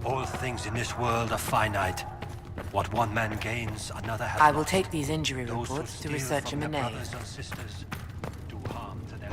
All things in this world are finite. What one man gains, another has I will lost. take these injury Those who reports to steal researcher from their Monet. brothers and sisters do harm to them.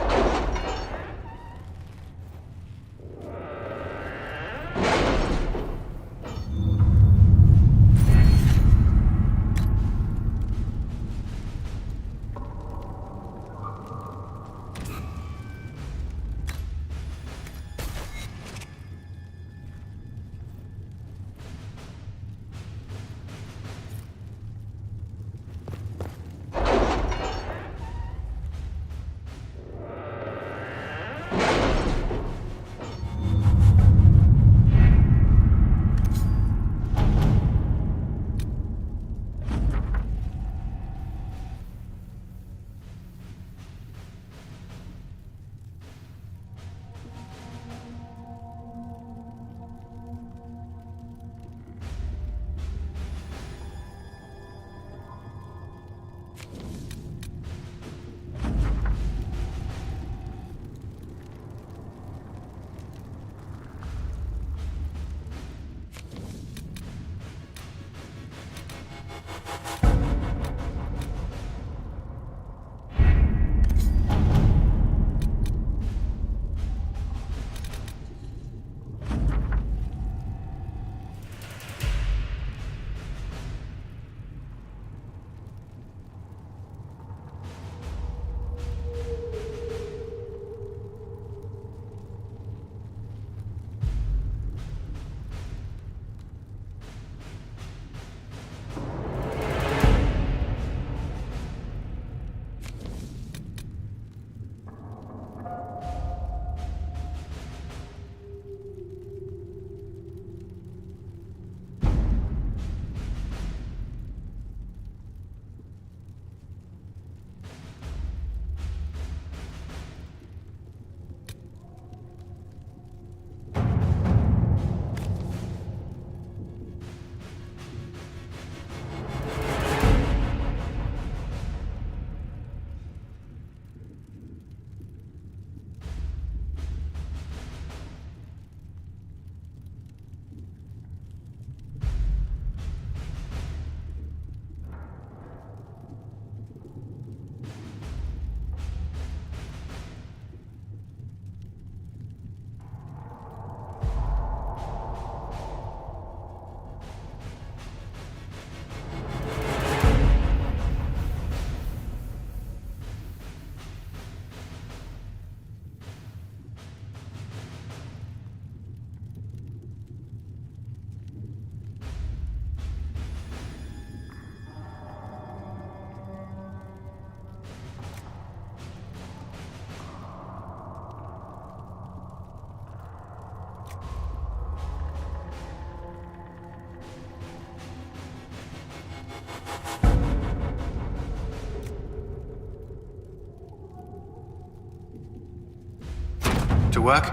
To work?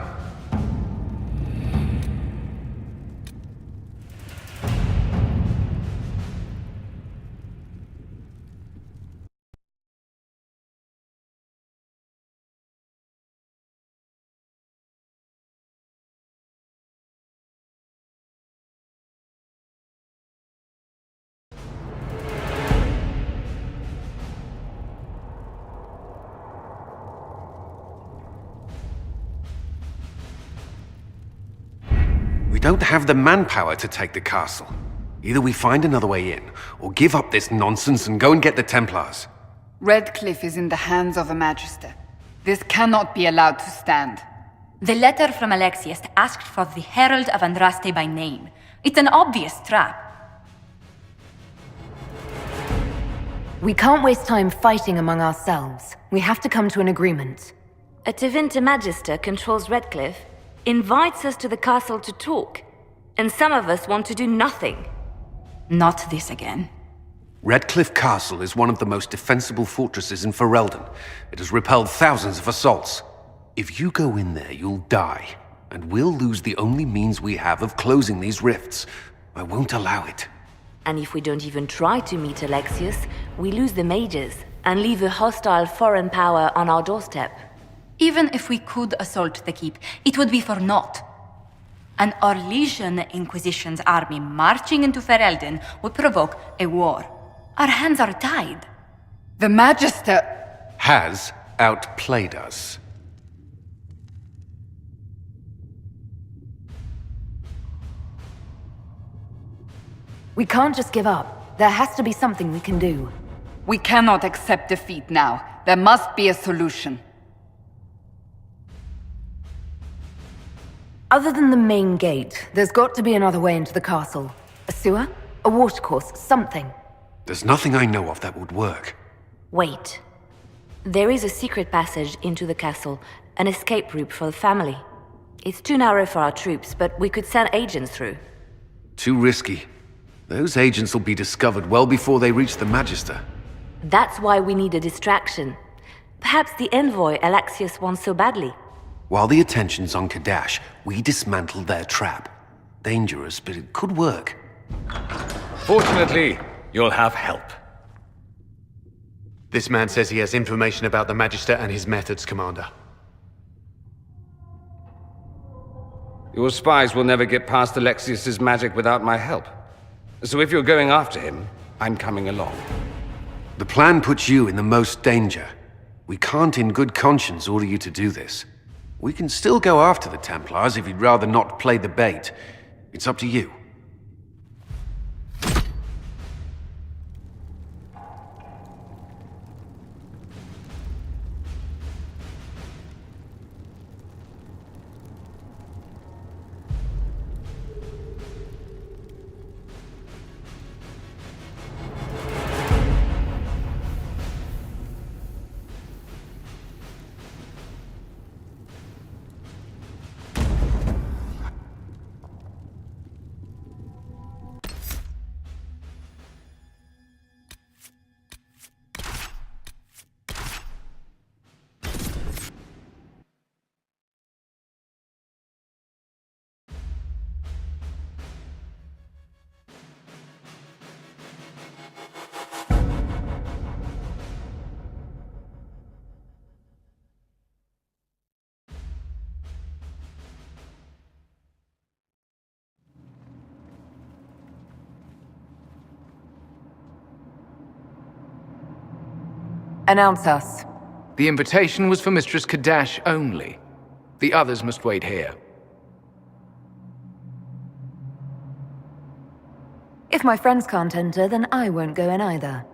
We don't have the manpower to take the castle. Either we find another way in, or give up this nonsense and go and get the Templars. Redcliffe is in the hands of a Magister. This cannot be allowed to stand. The letter from Alexius asked for the Herald of Andraste by name. It's an obvious trap. We can't waste time fighting among ourselves. We have to come to an agreement. A Tevinter Magister controls Redcliffe, invites us to the castle to talk, and some of us want to do nothing. Not this again. Redcliffe Castle is one of the most defensible fortresses in Ferelden. It has repelled thousands of assaults. If you go in there, you'll die, and we'll lose the only means we have of closing these rifts. I won't allow it. And if we don't even try to meet Alexius, we lose the mages, and leave a hostile foreign power on our doorstep. Even if we could assault the keep, it would be for naught. An Orlesian Inquisition's army marching into Ferelden would provoke a war. Our hands are tied. The Magister... Has outplayed us. We can't just give up. There has to be something we can do. We cannot accept defeat now. There must be a solution. Other than the main gate, there's got to be another way into the castle. A sewer? A watercourse? Something. There's nothing I know of that would work. Wait. There is a secret passage into the castle, an escape route for the family. It's too narrow for our troops, but we could send agents through. Too risky. Those agents will be discovered well before they reach the Magister. That's why we need a distraction. Perhaps the envoy Alexius wants so badly. While the attention's on Kadash, we dismantled their trap. Dangerous, but it could work. Fortunately, you'll have help. This man says he has information about the Magister and his methods, Commander. Your spies will never get past Alexius's magic without my help. So if you're going after him, I'm coming along. The plan puts you in the most danger. We can't in good conscience order you to do this. We can still go after the Templars if you'd rather not play the bait. It's up to you. Announce us. The invitation was for Mistress Kadash only. The others must wait here. If my friends can't enter, then I won't go in either.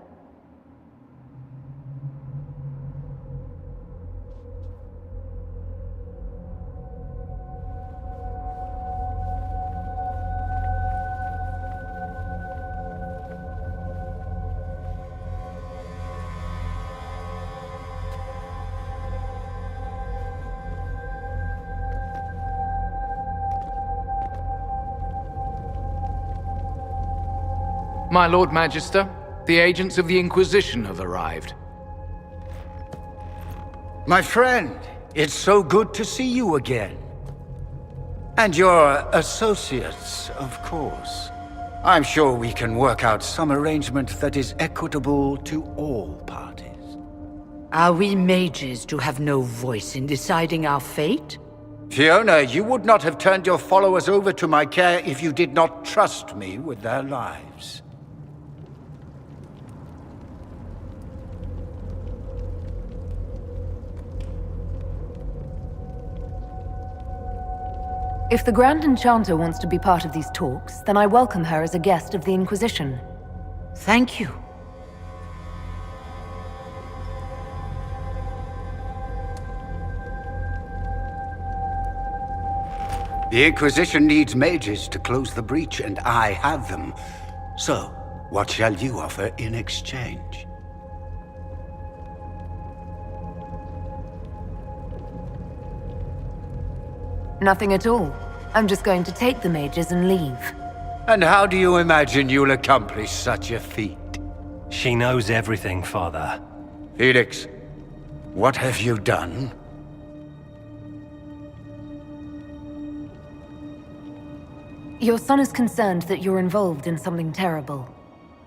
My Lord Magister, the agents of the Inquisition have arrived. My friend, it's so good to see you again. And your associates, of course. I'm sure we can work out some arrangement that is equitable to all parties. Are we mages to have no voice in deciding our fate? Fiona, you would not have turned your followers over to my care if you did not trust me with their lives. If the Grand Enchanter wants to be part of these talks, then I welcome her as a guest of the Inquisition. Thank you. The Inquisition needs mages to close the breach, and I have them. So, what shall you offer in exchange? Nothing at all. I'm just going to take the mages and leave. And how do you imagine you'll accomplish such a feat? She knows everything, Father. Felix, what have you done? Your son is concerned that you're involved in something terrible.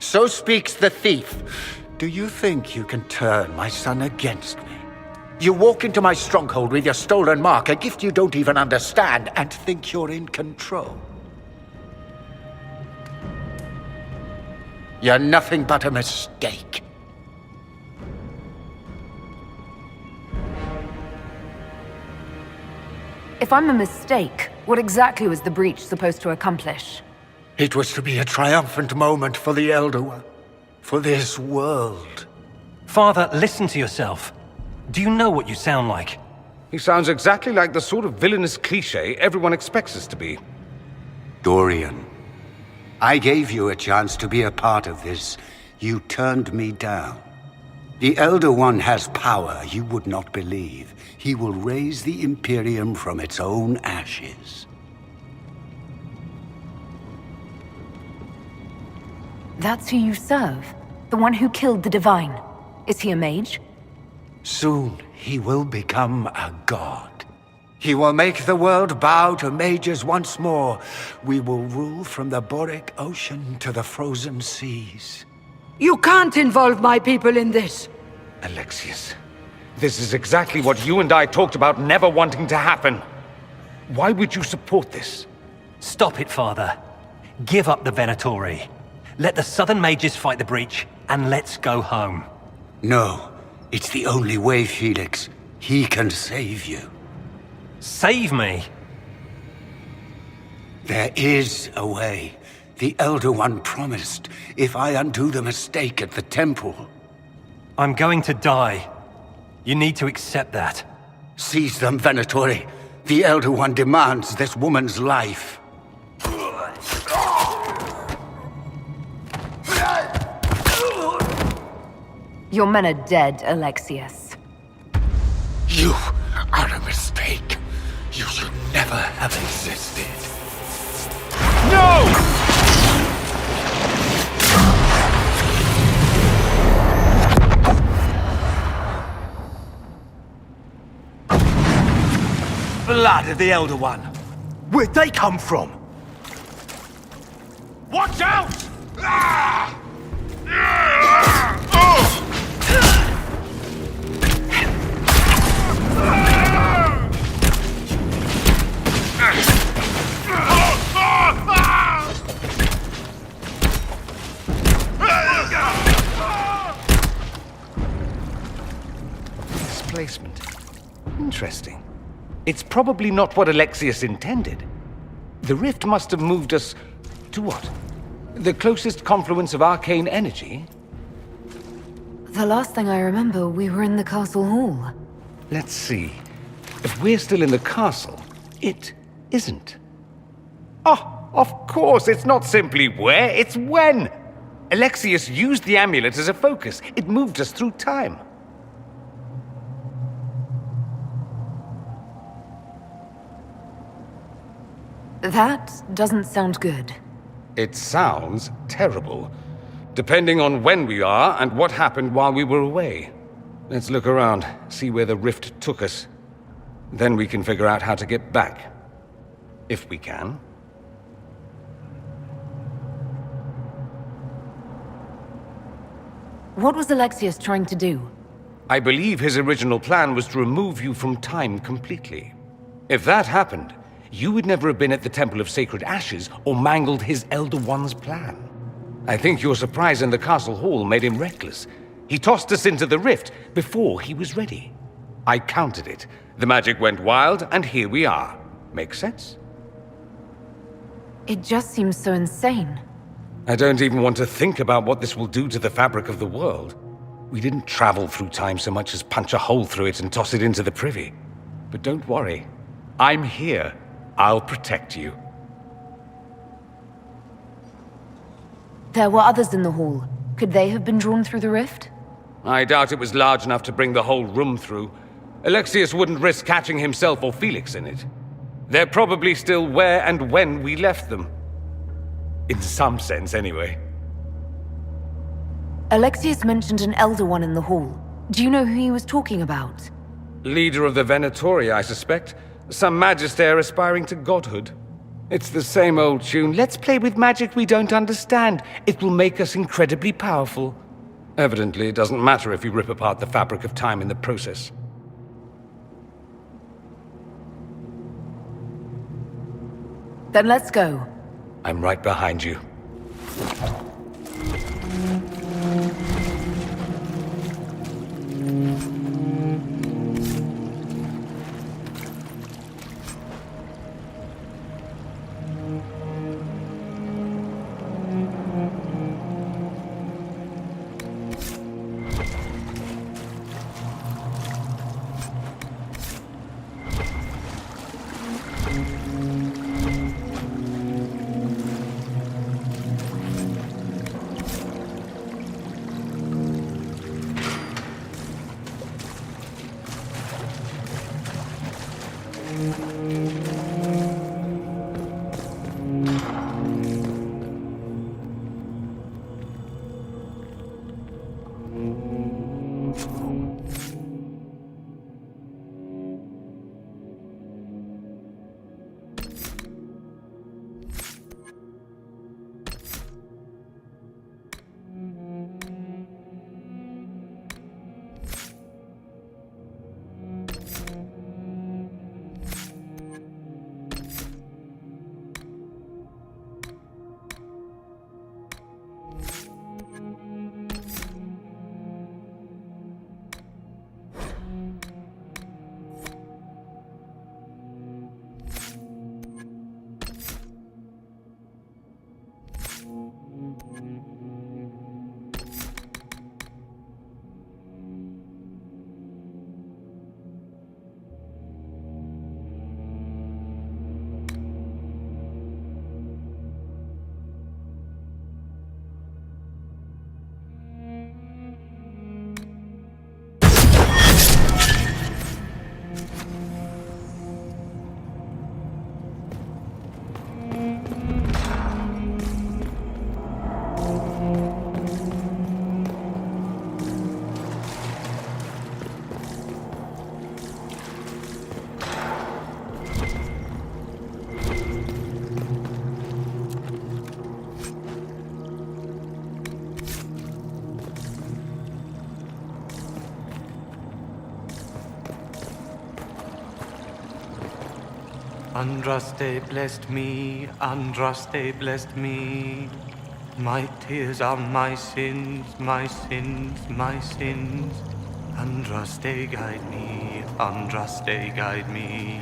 So speaks the thief. Do you think you can turn my son against me? You walk into my stronghold with your stolen mark, a gift you don't even understand, and think you're in control. You're nothing but a mistake. If I'm a mistake, what exactly was the breach supposed to accomplish? It was to be a triumphant moment for the Elder One. For this world. Father, listen to yourself. Do you know what you sound like? He sounds exactly like the sort of villainous cliché everyone expects us to be. Dorian, I gave you a chance to be a part of this. You turned me down. The Elder One has power you would not believe. He will raise the Imperium from its own ashes. That's who you serve? The one who killed the Divine? Is he a mage? Soon, he will become a god. He will make the world bow to mages once more. We will rule from the Boric Ocean to the frozen seas. You can't involve my people in this. Alexius, this is exactly what you and I talked about never wanting to happen. Why would you support this? Stop it, Father. Give up the Venatori. Let the Southern Mages fight the breach, and let's go home. No, it's the only way, Felix. He can save you. Save me? There is a way. The Elder One promised, if I undo the mistake at the temple. I'm going to die. You need to accept that. Seize them, Venatori. The Elder One demands this woman's life. Your men are dead, Alexius. You are a mistake. You should never have existed. No! Blood of the Elder One. Where'd they come from? Watch out! Displacement. Interesting. It's probably not what Alexius intended. The rift must have moved us to what? The closest confluence of arcane energy? The last thing I remember, we were in the castle hall. Let's see. If we're still in the castle, it isn't. Oh, of course, it's not simply where, it's when! Alexius used the amulet as a focus. It moved us through time. That doesn't sound good. It sounds terrible. Depending on when we are and what happened while we were away. Let's look around, see where the rift took us. Then we can figure out how to get back. If we can. What was Alexius trying to do? I believe his original plan was to remove you from time completely. If that happened, you would never have been at the Temple of Sacred Ashes or mangled his Elder One's plan. I think your surprise in the castle hall made him reckless. He tossed us into the rift before he was ready. I countered it. The magic went wild, and here we are. Make sense? It just seems so insane. I don't even want to think about what this will do to the fabric of the world. We didn't travel through time so much as punch a hole through it and toss it into the privy. But don't worry. I'm here. I'll protect you. There were others in the hall. Could they have been drawn through the rift? I doubt it was large enough to bring the whole room through. Alexius wouldn't risk catching himself or Felix in it. They're probably still where and when we left them. In some sense, anyway. Alexius mentioned an Elder One in the hall. Do you know who he was talking about? Leader of the Venatori, I suspect. Some magister aspiring to godhood. It's the same old tune. Let's play with magic we don't understand. It will make us incredibly powerful. Evidently, it doesn't matter if you rip apart the fabric of time in the process. Then let's go. I'm right behind you. Andraste blessed me, Andraste blessed me. My tears are my sins, my sins, my sins. Andraste guide me, Andraste guide me.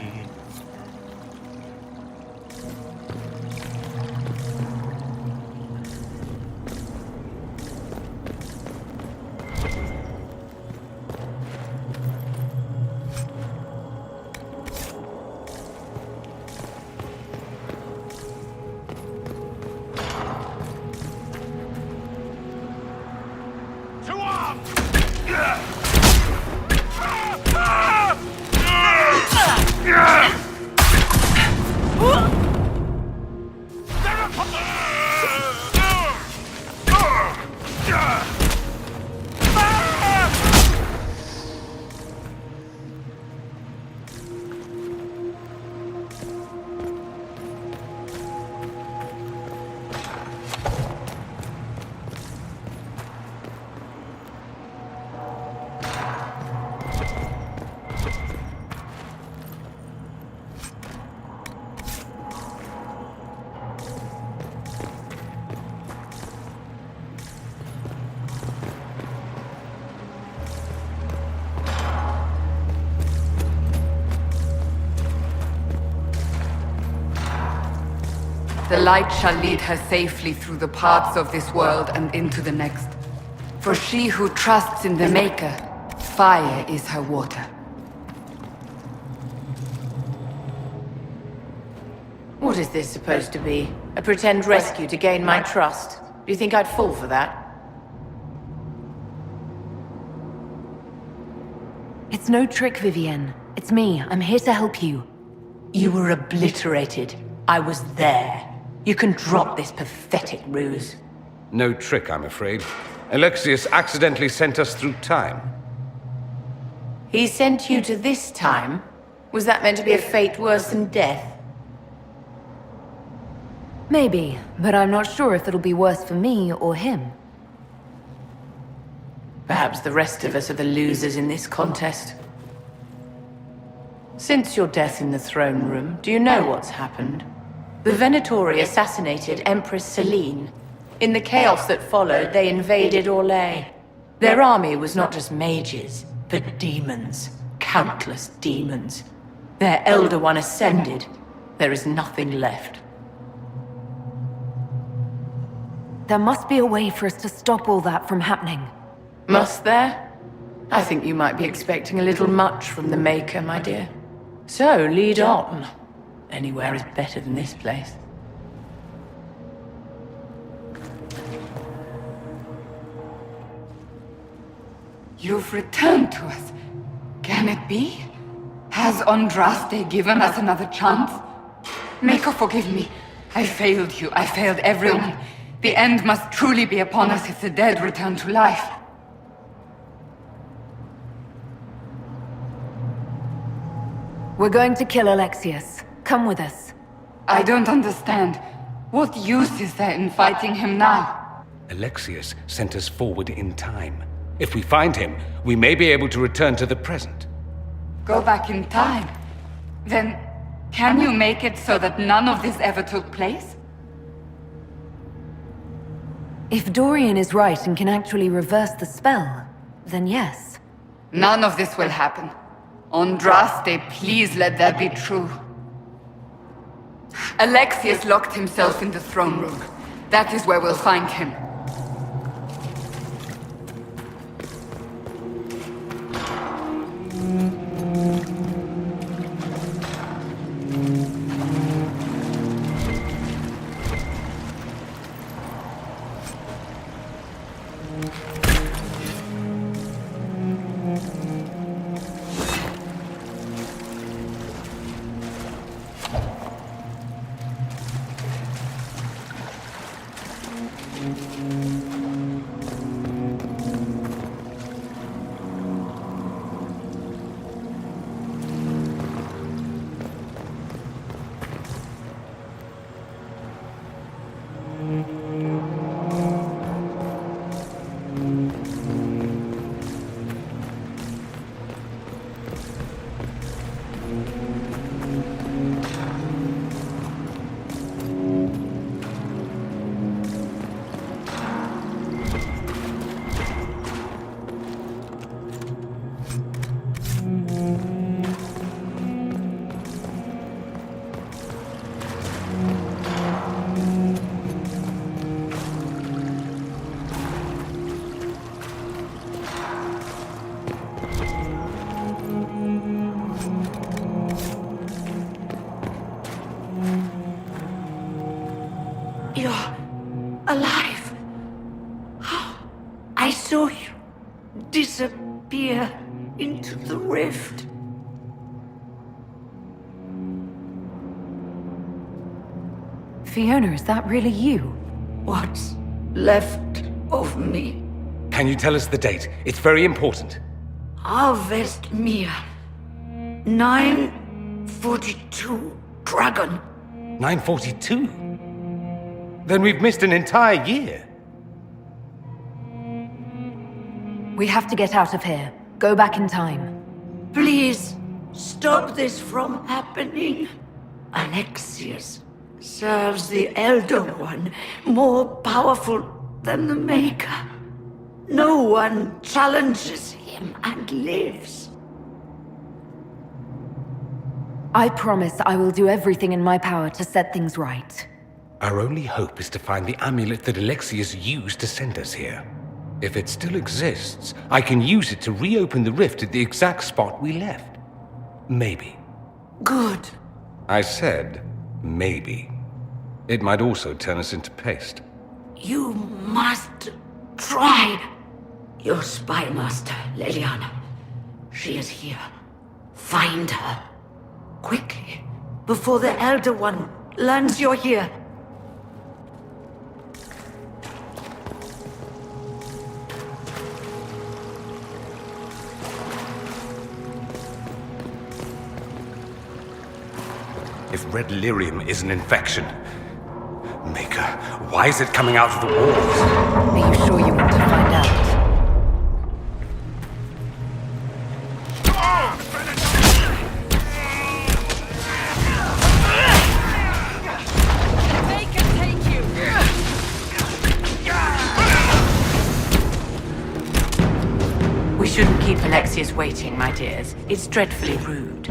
The light shall lead her safely through the paths of this world and into the next. For she who trusts in the Maker, fire is her water. What is this supposed to be? A pretend rescue to gain my trust? Do you think I'd fall for that? It's no trick, Vivienne. It's me. I'm here to help you. You were obliterated. I was there. You can drop this pathetic ruse. No trick, I'm afraid. Alexius accidentally sent us through time. He sent you to this time? Was that meant to be a fate worse than death? Maybe, but I'm not sure if it'll be worse for me or him. Perhaps the rest of us are the losers in this contest. Since your death in the throne room, do you know what's happened? The Venatori assassinated Empress Selene. In the chaos that followed, they invaded Orlais. Their army was not just mages, but demons. Countless demons. Their Elder One ascended. There is nothing left. There must be a way for us to stop all that from happening. Must there? I think you might be expecting a little much from the Maker, my dear. So, lead on. Anywhere is better than this place. You've returned to us. Can it be? Has Andraste given us another chance? Maker, forgive me. I failed you. I failed everyone. The end must truly be upon us if the dead return to life. We're going to kill Alexius. Come with us. I don't understand. What use is there in fighting him now? Alexius sent us forward in time. If we find him, we may be able to return to the present. Go back in time? Then, can you make it so that none of this ever took place? If Dorian is right and can actually reverse the spell, then yes. None of this will happen. Andraste, please let that be true. Alexius locked himself in the throne room. That is where we'll find him. You're alive. I saw you disappear into the rift. Fiona, is that really you? What's left of me? Can you tell us the date? It's very important. Harvest Mia. 942 Dragon. 942? Then we've missed an entire year. We have to get out of here. Go back in time. Please, stop this from happening. Alexius serves the Elder One, more powerful than the Maker. No one challenges him and lives. I promise I will do everything in my power to set things right. Our only hope is to find the amulet that Alexius used to send us here. If it still exists, I can use it to reopen the rift at the exact spot we left. Maybe. Good. I said, maybe. It might also turn us into paste. You must try. Your spy master, Leliana. She is here. Find her. Quickly. Before the Elder One learns you're here. If red lyrium is an infection, Maker, why is it coming out of the walls? Are you sure you want to find out? keep Alexius waiting, my dears. It's dreadfully rude.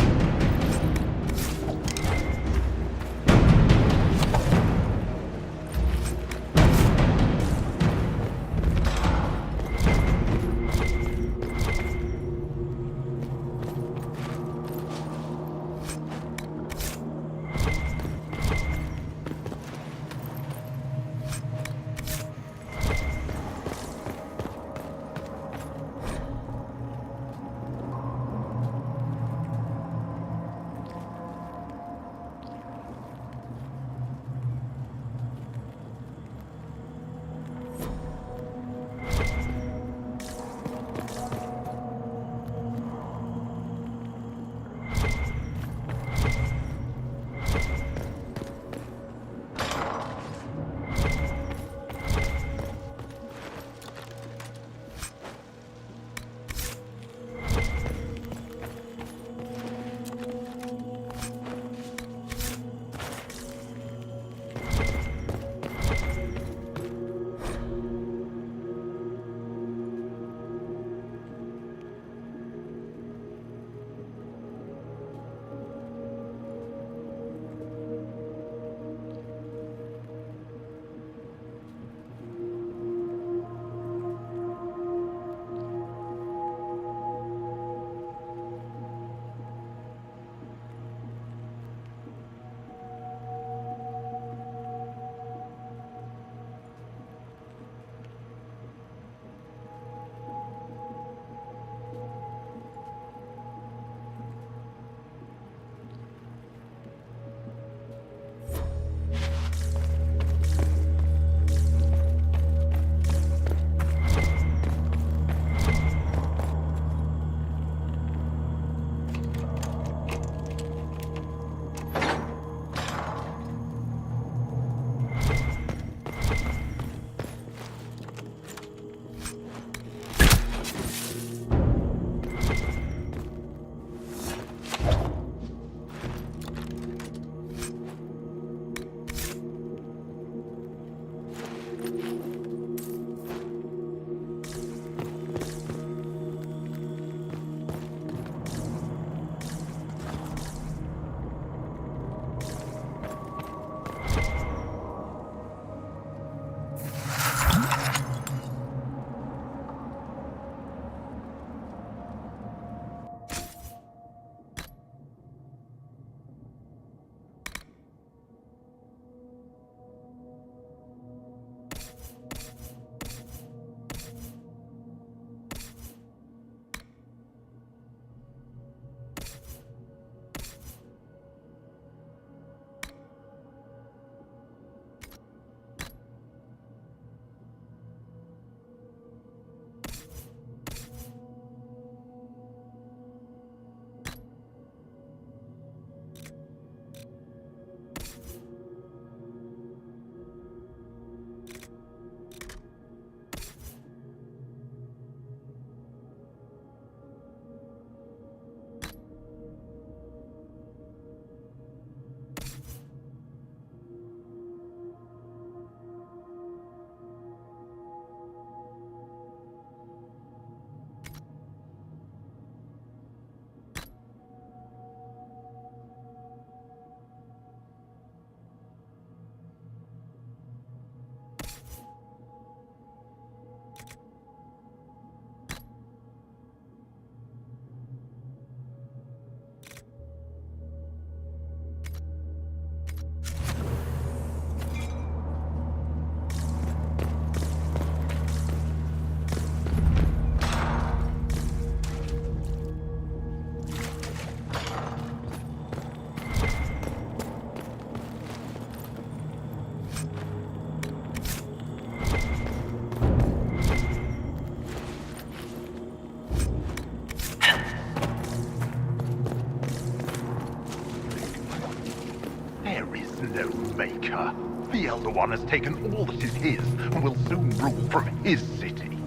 Maker. The Elder One has taken all that is his and will soon rule from his city.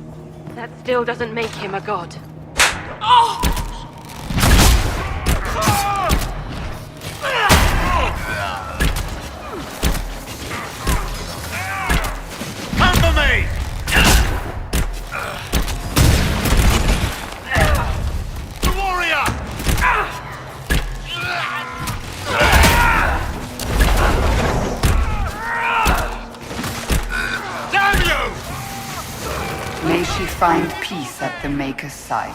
That still doesn't make him a god. Come for me! find peace at the Maker's side.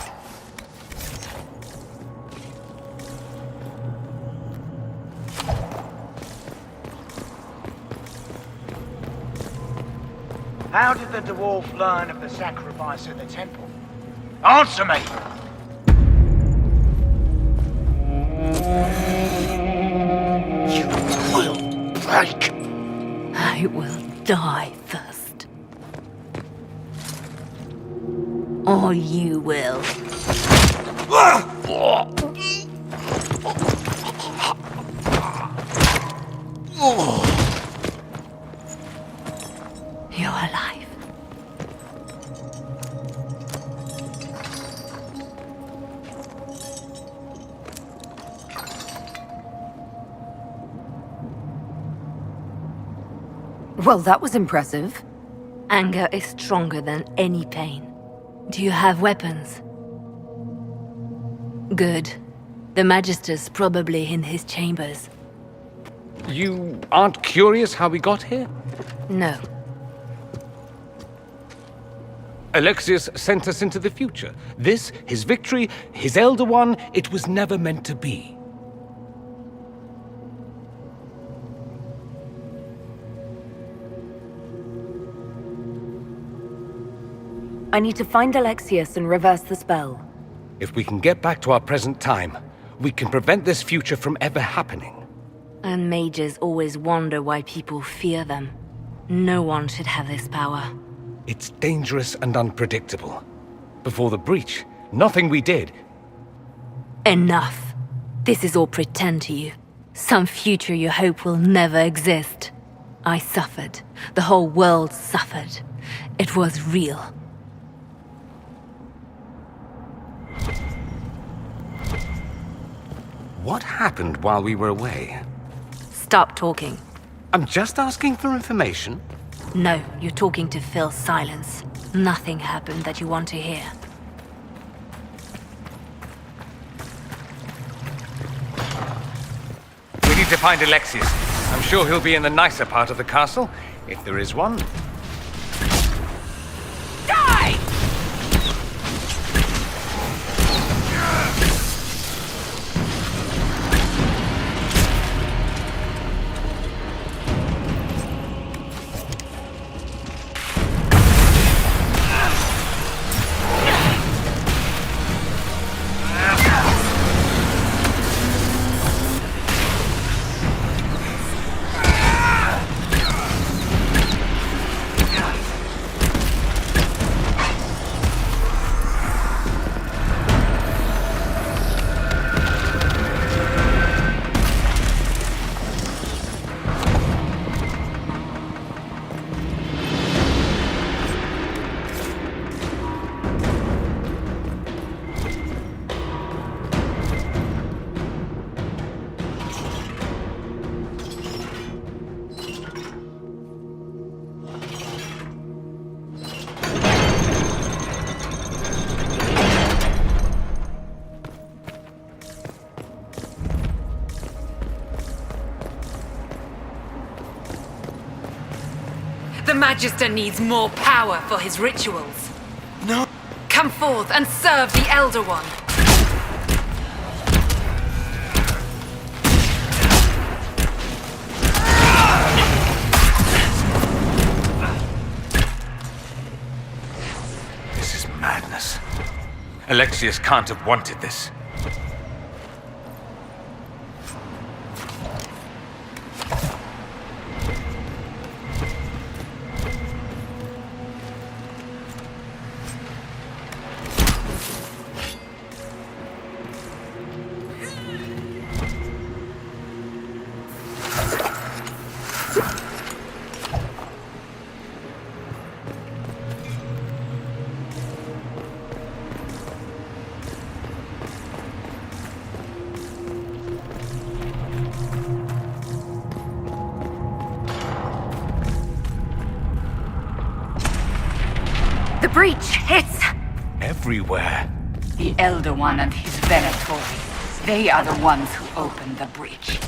How did the dwarf learn of the sacrifice at the temple? Answer me! You will break. I will die first. Or you will. You're alive. Well, that was impressive. Anger is stronger than any pain. Do you have weapons? Good. The Magister's probably in his chambers. You aren't curious how we got here? No. Alexius sent us into the future. This, his victory, his Elder One, it was never meant to be. I need to find Alexius and reverse the spell. If we can get back to our present time, we can prevent this future from ever happening. And mages always wonder why people fear them. No one should have this power. It's dangerous and unpredictable. Before the breach, nothing we did. Enough. This is all pretend to you. Some future you hope will never exist. I suffered. The whole world suffered. It was real. What happened while we were away? Stop talking. I'm just asking for information. No, you're talking to fill silence. Nothing happened that you want to hear. We need to find Alexius. I'm sure he'll be in the nicer part of the castle, if there is one. Die! The Magister needs more power for his rituals. No. Come forth and serve the Elder One. This is madness. Alexius can't have wanted this. The breach! It's... everywhere. The Elder One and his Venatori. They are the ones who opened the breach.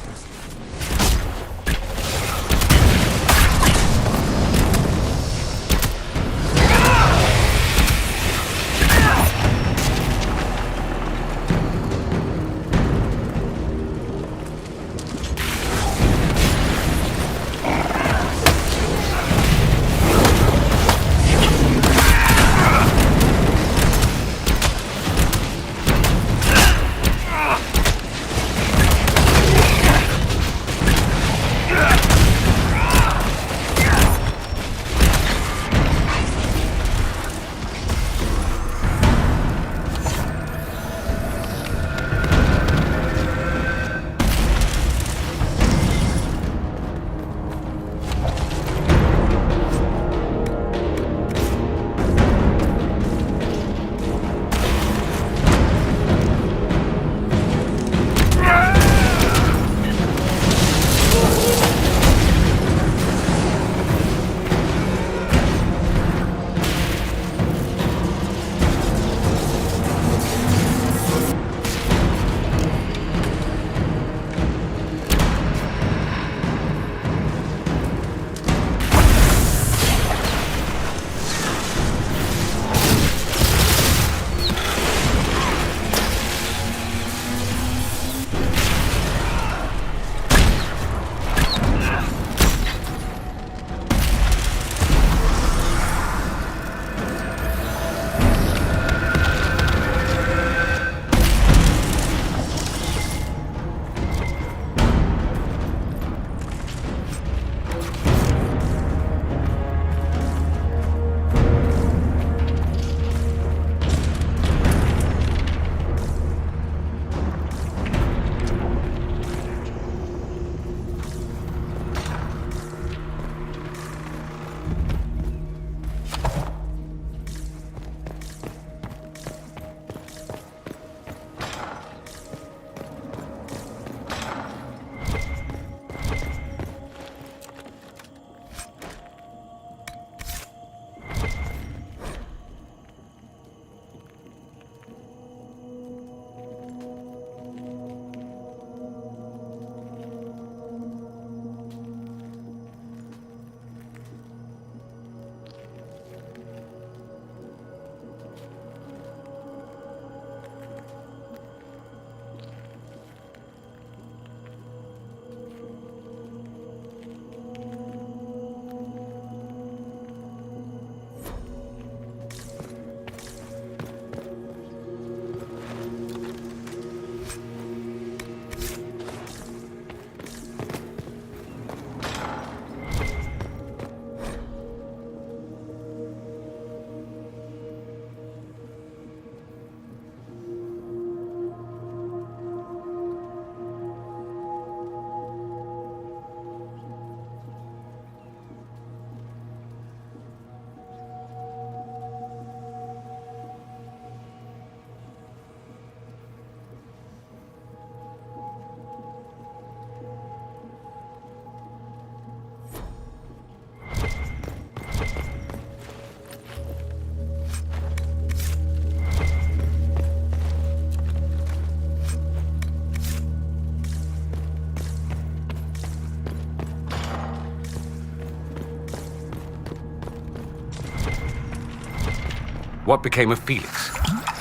What became of Felix?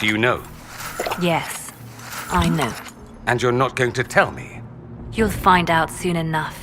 Do you know? Yes, I know. And you're not going to tell me? You'll find out soon enough.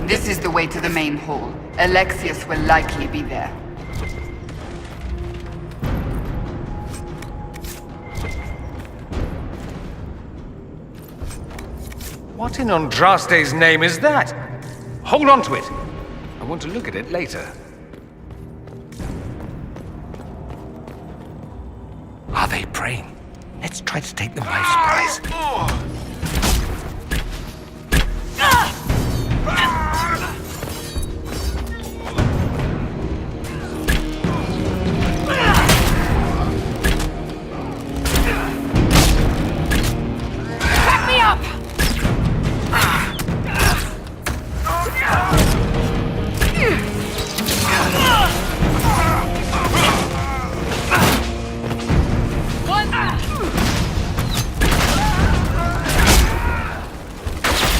This is the way to the main hall. Alexius will likely be there. What in Andraste's name is that? Hold on to it. I want to look at it later. Are they praying? Let's try to take them by surprise.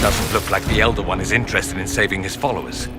Doesn't look like the Elder One is interested in saving his followers.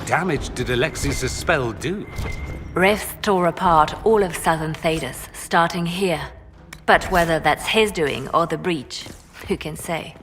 Damage did Alexius' spell do? Rifts tore apart all of southern Thedas, starting here. But whether that's his doing or the breach, who can say?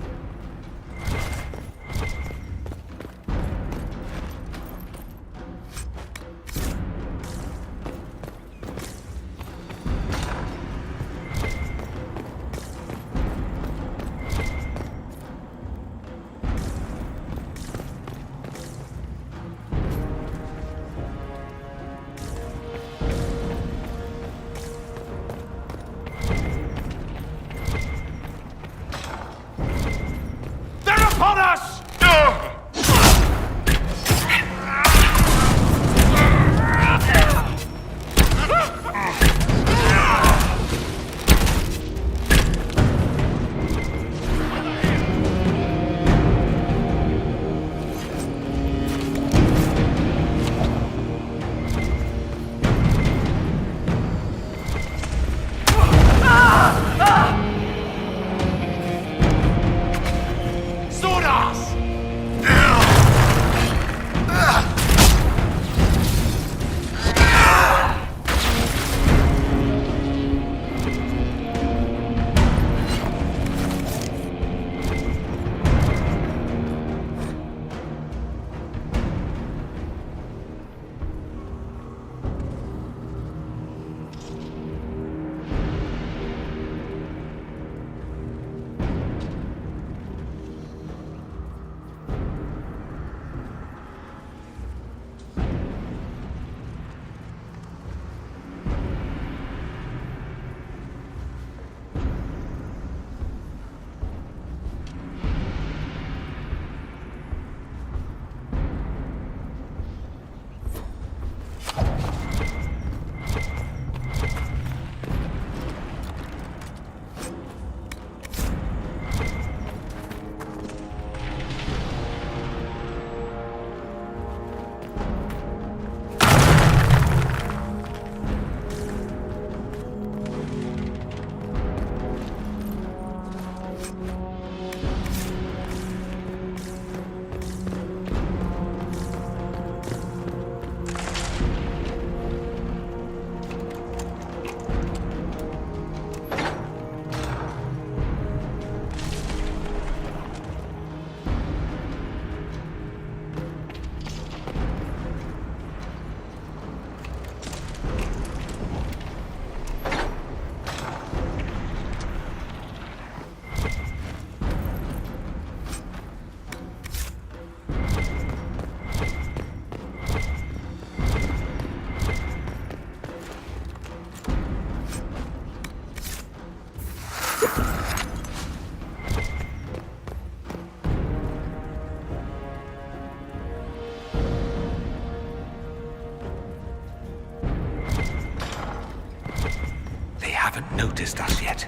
noticed us yet.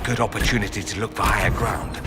Good opportunity to look for higher ground.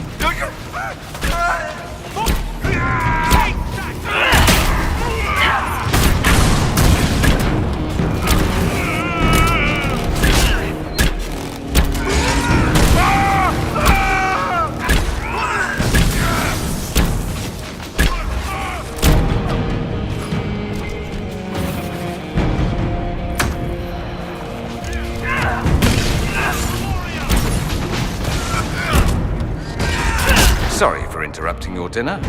Sorry for interrupting your dinner.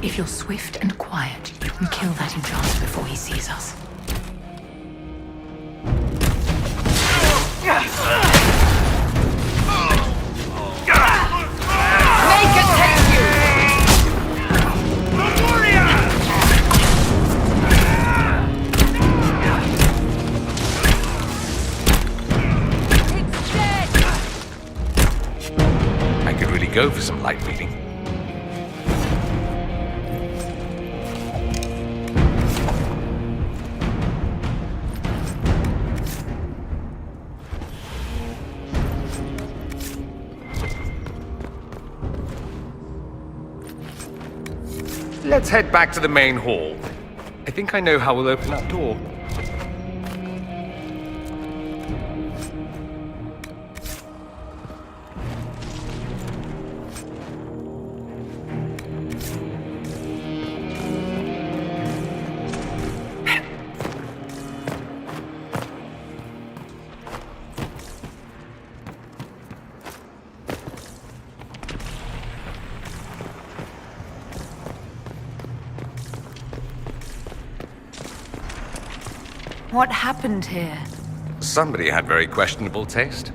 If you're swift and quiet, you can kill that enchanter before he sees us. Make it take you! I could really go for some light reading. Let's head back to the main hall. I think I know how we'll open that door. What happened here? Somebody had very questionable taste.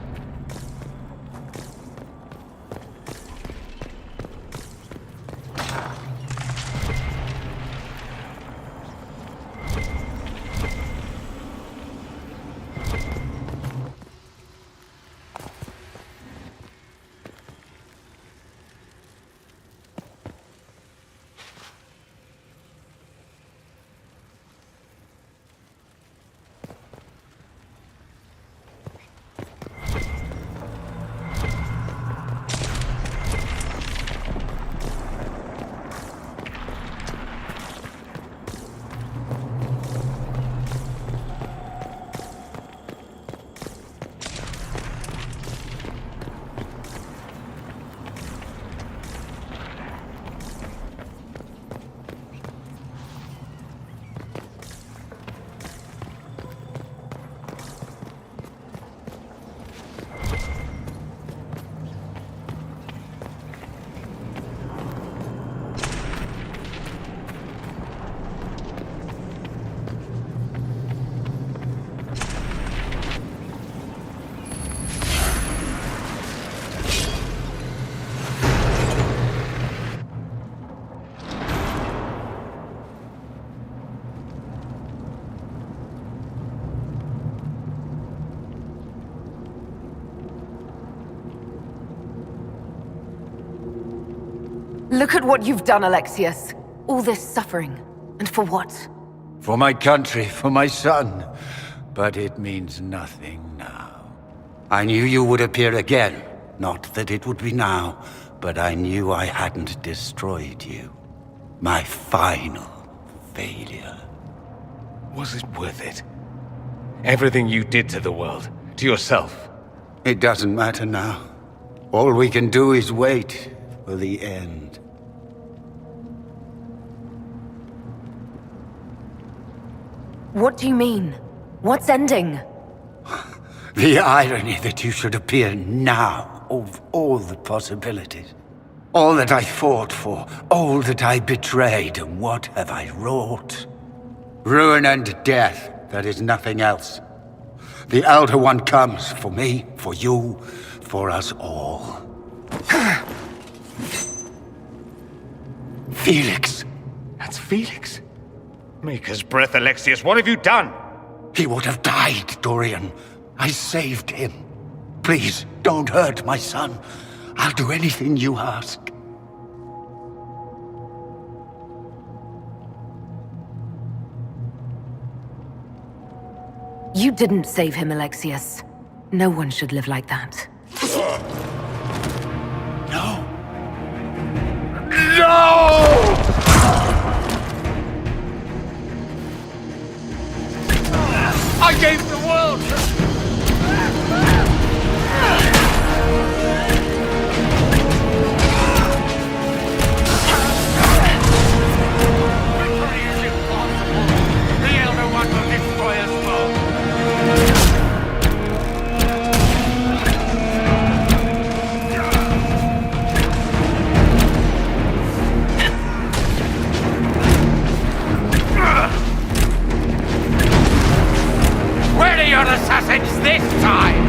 Look at what you've done, Alexius. All this suffering. And for what? For my country, for my son. But it means nothing now. I knew you would appear again. Not that it would be now, but I knew I hadn't destroyed you. My final failure. Was it worth it? Everything you did to the world, to yourself. It doesn't matter now. All we can do is wait for the end. What do you mean? What's ending? The irony that you should appear now, of all the possibilities. All that I fought for, all that I betrayed, and what have I wrought? Ruin and death, there is nothing else. The Elder One comes for me, for you, for us all. Felix. That's Felix? Maker's breath, Alexius, what have you done? He would have died, Dorian. I saved him. Please, don't hurt my son. I'll do anything you ask. You didn't save him, Alexius. No one should live like that. No! No! I gave the world! Victory is impossible! The Elder One will destroy us both! Where are your assassins this time?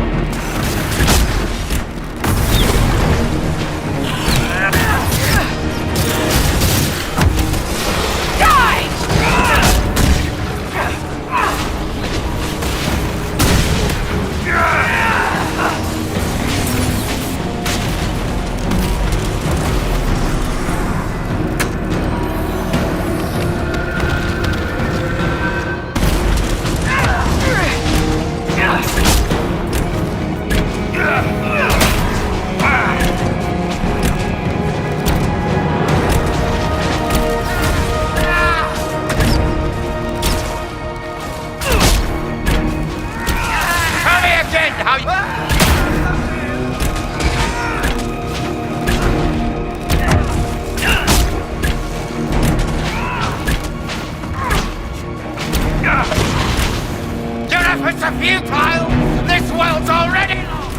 It's a futile! This world's already lost!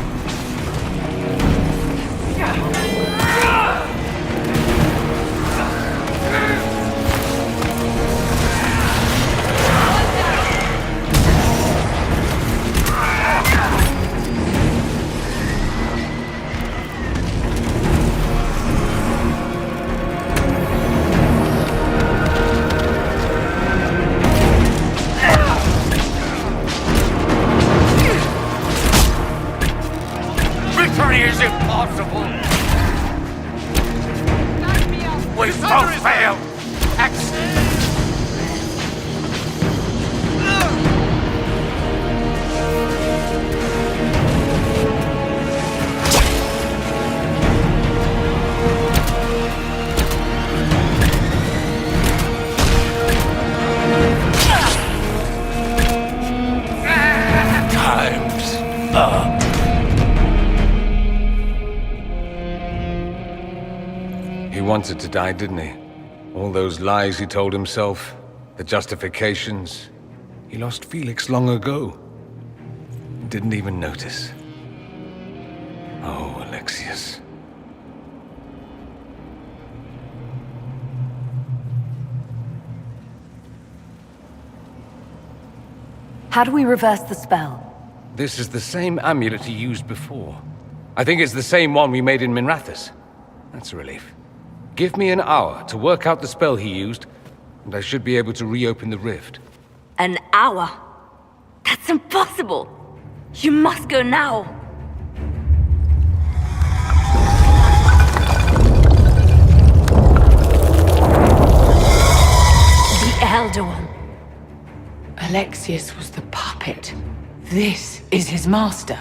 Victory is impossible! We've both failed! Time's up. He wanted to die, didn't he? All those lies he told himself, the justifications. He lost Felix long ago. Didn't even notice. Oh, Alexius. How do we reverse the spell? This is the same amulet he used before. I think it's the same one we made in Minrathous. That's a relief. Give me an hour to work out the spell he used, and I should be able to reopen the rift. An hour? That's impossible! You must go now! Alexius was the puppet. This is his master.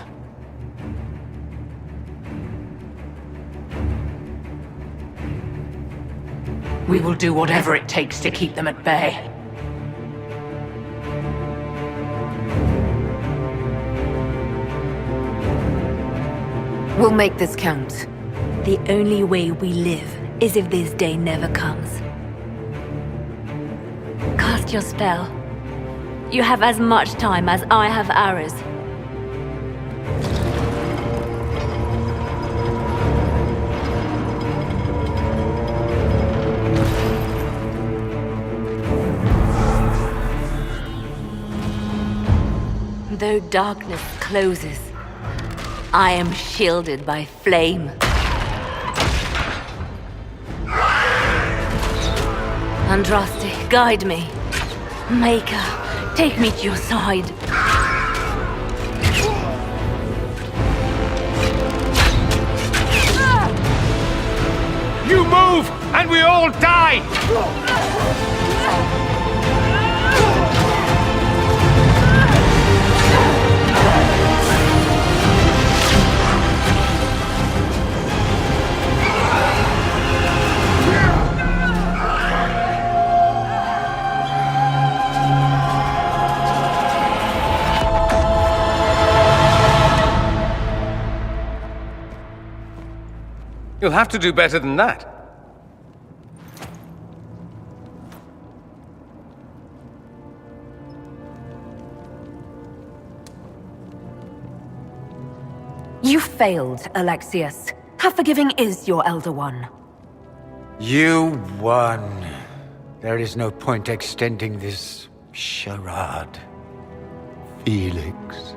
We will do whatever it takes to keep them at bay. We'll make this count. The only way we live is if this day never comes. Cast your spell. You have as much time as I have arrows. Though darkness closes, I am shielded by flame. Andraste, guide me. Maker, take me to your side. You move, and we all die! You'll have to do better than that. You failed, Alexius. How forgiving is your Elder One? You won. There is no point extending this charade. Felix.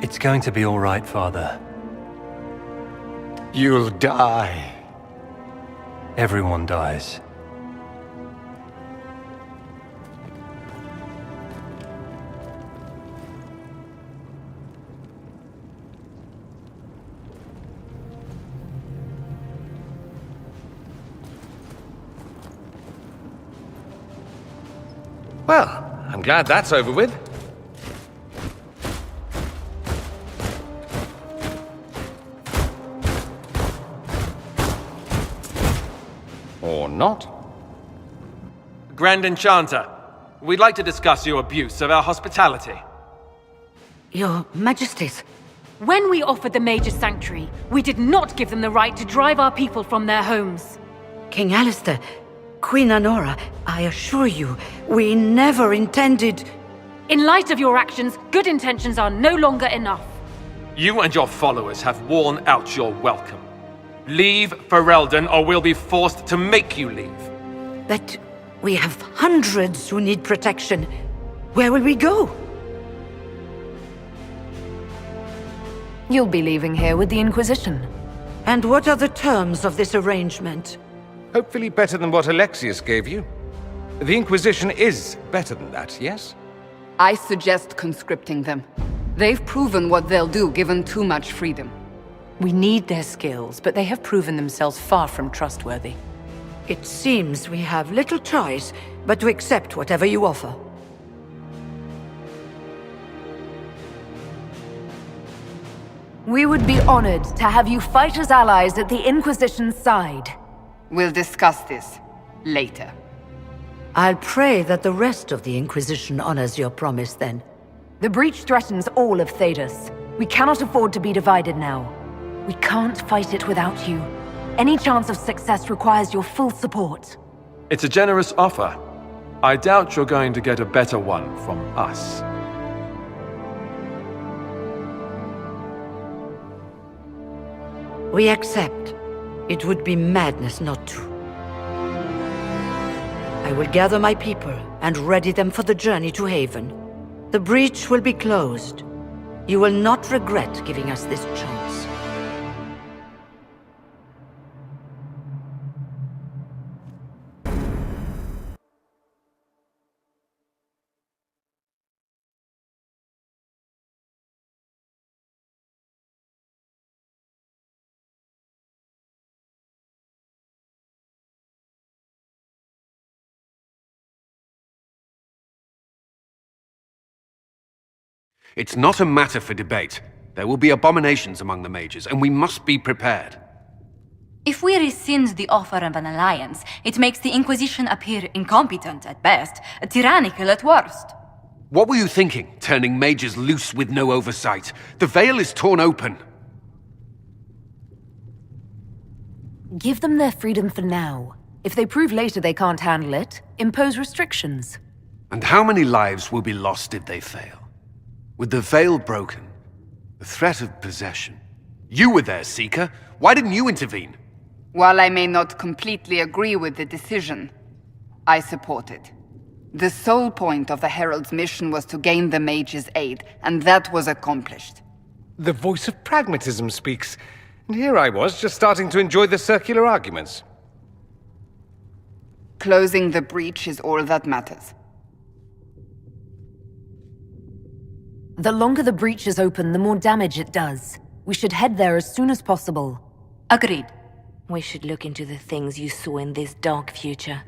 It's going to be all right, Father. You'll die. Everyone dies. Well, I'm glad that's over with. Or not. Grand Enchanter, we'd like to discuss your abuse of our hospitality. Your Majesties. When we offered the Mage's Sanctuary, we did not give them the right to drive our people from their homes. King Alistair, Queen Anora, I assure you, we never intended... In light of your actions, good intentions are no longer enough. You and your followers have worn out your welcome. Leave Ferelden, or we'll be forced to make you leave. But we have hundreds who need protection. Where will we go? You'll be leaving here with the Inquisition. And what are the terms of this arrangement? Hopefully better than what Alexius gave you. The Inquisition is better than that, yes? I suggest conscripting them. They've proven what they'll do given too much freedom. We need their skills, but they have proven themselves far from trustworthy. It seems we have little choice but to accept whatever you offer. We would be honored to have you fight as allies at the Inquisition's side. We'll discuss this later. I'll pray that the rest of the Inquisition honors your promise then. The breach threatens all of Thedas. We cannot afford to be divided now. We can't fight it without you. Any chance of success requires your full support. It's a generous offer. I doubt you're going to get a better one from us. We accept. It would be madness not to. I will gather my people and ready them for the journey to Haven. The breach will be closed. You will not regret giving us this chance. It's not a matter for debate. There will be abominations among the mages, and we must be prepared. If we rescind the offer of an alliance, it makes the Inquisition appear incompetent at best, tyrannical at worst. What were you thinking, turning mages loose with no oversight? The veil is torn open. Give them their freedom for now. If they prove later they can't handle it, impose restrictions. And how many lives will be lost if they fail? With the veil broken, the threat of possession. You were there, Seeker. Why didn't you intervene? While I may not completely agree with the decision, I support it. The sole point of the Herald's mission was to gain the mage's aid, and that was accomplished. The voice of pragmatism speaks, and here I was, just starting to enjoy the circular arguments. Closing the breach is all that matters. The longer the breach is open, the more damage it does. We should head there as soon as possible. Agreed. We should look into the things you saw in this dark future.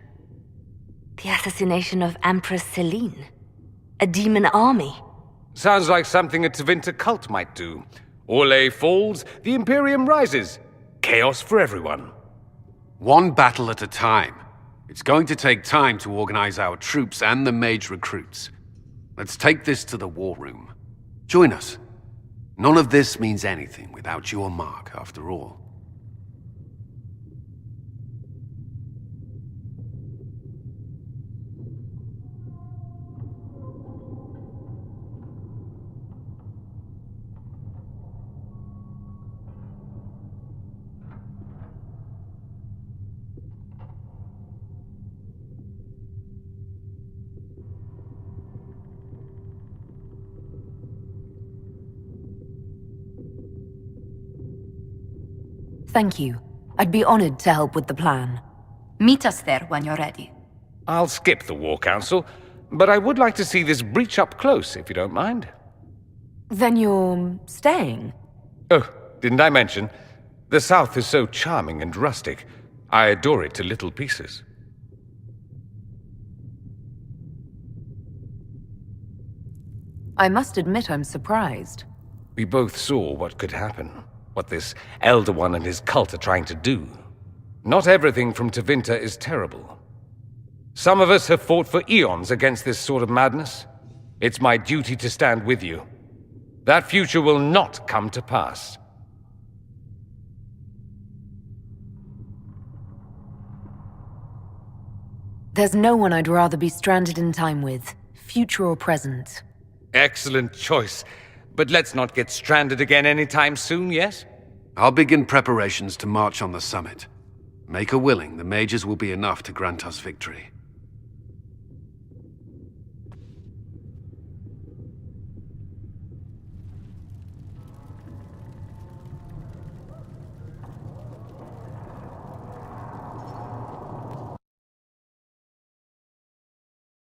The assassination of Empress Celine. A demon army. Sounds like something a Tevinter cult might do. Orlais falls, the Imperium rises. Chaos for everyone. One battle at a time. It's going to take time to organize our troops and the mage recruits. Let's take this to the war room. Join us. None of this means anything without your mark, after all. Thank you. I'd be honored to help with the plan. Meet us there when you're ready. I'll skip the War Council, but I would like to see this breach up close, if you don't mind. Then you're staying? Oh, didn't I mention? The South is so charming and rustic. I adore it to little pieces. I must admit I'm surprised. We both saw what could happen. What this Elder One and his cult are trying to do. Not everything from Tevinter is terrible. Some of us have fought for eons against this sort of madness. It's my duty to stand with you. That future will not come to pass. There's no one I'd rather be stranded in time with, future or present. Excellent choice. But let's not get stranded again anytime soon, yes? I'll begin preparations to march on the summit. Make her willing, the mages will be enough to grant us victory.